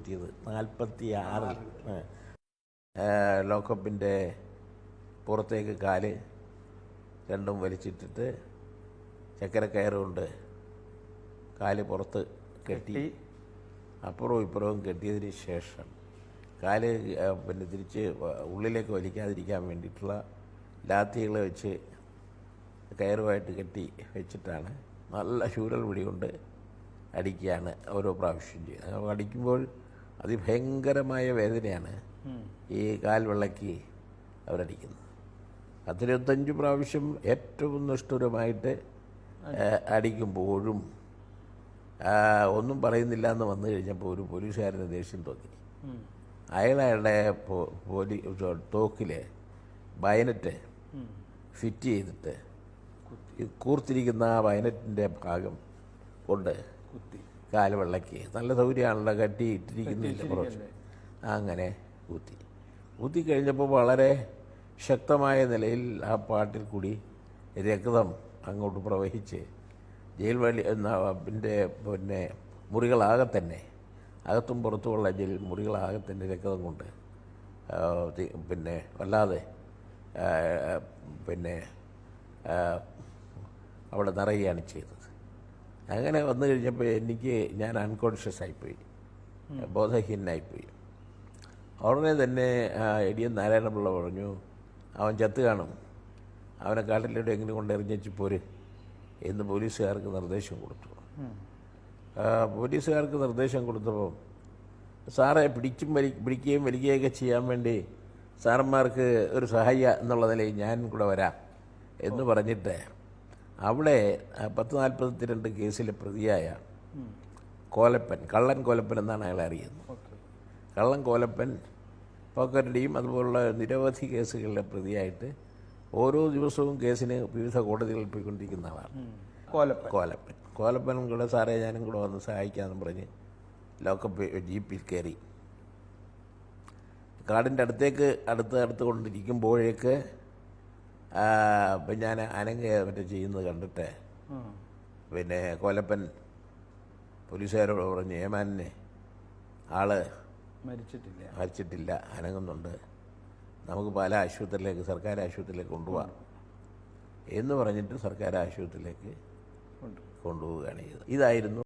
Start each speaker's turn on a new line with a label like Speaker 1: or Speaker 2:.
Speaker 1: കുത്തിയത് 46 ലോക്കപ്പിൻ്റെ പുറത്തേക്ക് കാല് രണ്ടും വലിച്ചിട്ടിട്ട് ചക്കരക്കയറുകൊണ്ട് കാല് പുറത്ത് കെട്ടി അപ്പുറവും ഇപ്പുറവും കെട്ടിയതിന് ശേഷം കാല് പിന്നെ തിരിച്ച് ഉള്ളിലേക്ക് വലിക്കാതിരിക്കാൻ വേണ്ടിയിട്ടുള്ള ലാത്തികൾ വെച്ച് കയറുമായിട്ട് കെട്ടി വെച്ചിട്ടാണ് നല്ല ശൂരൽ പിടി കൊണ്ട് അടിക്കുകയാണ് ഓരോ പ്രാവശ്യം ചെയ്യുന്നത്. അടിക്കുമ്പോൾ അതിഭയങ്കരമായ വേദനയാണ് ഈ കാൽ വെള്ളയ്ക്ക് അവരടിക്കുന്നത്. 25 പ്രാവശ്യം ഏറ്റവും നിഷ്ഠുരമായിട്ട് അടിക്കുമ്പോഴും ഒന്നും പറയുന്നില്ല എന്ന് വന്നു കഴിഞ്ഞപ്പോൾ ഒരു പോലീസുകാരന് ദേഷ്യം തോന്നി. അയാളുടെ തോക്കിൽ ബയനറ്റ് ഫിറ്റ് ചെയ്തിട്ട് കൂർത്തിരിക്കുന്ന ആ ബയനറ്റിൻ്റെ ഭാഗം കൊണ്ട് കാല് വെള്ളയ്ക്ക് നല്ല സൗകര്യമാണല്ലോ, കട്ടി ഇട്ടിരിക്കുന്നില്ല കുറച്ച്, അങ്ങനെ കുത്തി കഴിഞ്ഞപ്പോൾ വളരെ ശക്തമായ നിലയിൽ ആ പാട്ടിൽ കൂടി രക്തം അങ്ങോട്ട് പ്രവഹിച്ച് ജയിൽ പിന്നെ മുറികളാകെ തന്നെ, അകത്തും പുറത്തുമുള്ള ജയിൽ മുറികളാകെ തന്നെ രക്തം കൊണ്ട് പിന്നെ വല്ലാതെ പിന്നെ അവിടെ നിറയുകയാണ് ചെയ്തത്. അങ്ങനെ വന്നു കഴിഞ്ഞപ്പോൾ ഞാൻ അൺകോൺഷ്യസ് ആയിപ്പോയി, ബോധഹീനനായിപ്പോയി. ഉടനെ തന്നെ എടിയൻ നാരായണപിള്ള പറഞ്ഞു, അവൻ ചത്ത് കാണും, അവനെ കാട്ടിലൂടെ എങ്ങനെ കൊണ്ടെറിഞ്ഞു പോര് എന്ന് പോലീസുകാർക്ക് നിർദ്ദേശം കൊടുത്തു. പോലീസുകാർക്ക് നിർദ്ദേശം കൊടുത്തപ്പോൾ സാറെ പിടിക്കുകയും വലിക്കുകയൊക്കെ ചെയ്യാൻ വേണ്ടി സാറന്മാർക്ക് ഒരു സഹായ എന്നുള്ള നിലയിൽ ഞാൻ കൂടെ വരാം എന്ന് പറഞ്ഞിട്ട് അവിടെ 1042 കേസിലെ പ്രതിയായ കോലപ്പൻ, കള്ളൻ കോലപ്പൻ എന്നാണ് അയാളെ അറിയുന്നത്. കള്ളൻ കോലപ്പൻ പോക്കറ്റടിയും അതുപോലുള്ള നിരവധി കേസുകളിലെ പ്രതിയായിട്ട് ഓരോ ദിവസവും കേസിന് വിവിധ കോടതികളിൽ പോയിക്കൊണ്ടിരിക്കുന്ന ആളാണ് കോലപ്പനും കൂടെ സാറേ ഞാനും കൂടെ വന്ന് സഹായിക്കാമെന്ന് പറഞ്ഞ് ലോക്കപ്പ് ജീപ്പിൽ കയറി കാടിൻ്റെ അടുത്ത് കൊണ്ടിരിക്കുമ്പോഴേക്ക് ഞാൻ മറ്റേ ചെയ്യുന്നത് കണ്ടിട്ട് പിന്നെ കോലപ്പൻ പോലീസുകാരോട് പറഞ്ഞു, ഏമാനെ ആള് മരിച്ചിട്ടില്ല, അനങ്ങുന്നുണ്ട്, നമുക്ക് പല ആശുപത്രിയിലേക്ക്, സർക്കാർ ആശുപത്രിയിലേക്ക് കൊണ്ടുപോകാം എന്ന് പറഞ്ഞിട്ട് സർക്കാർ ആശുപത്രിയിലേക്ക് കൊണ്ടുപോവുകയാണ് ചെയ്തത്. ഇതായിരുന്നു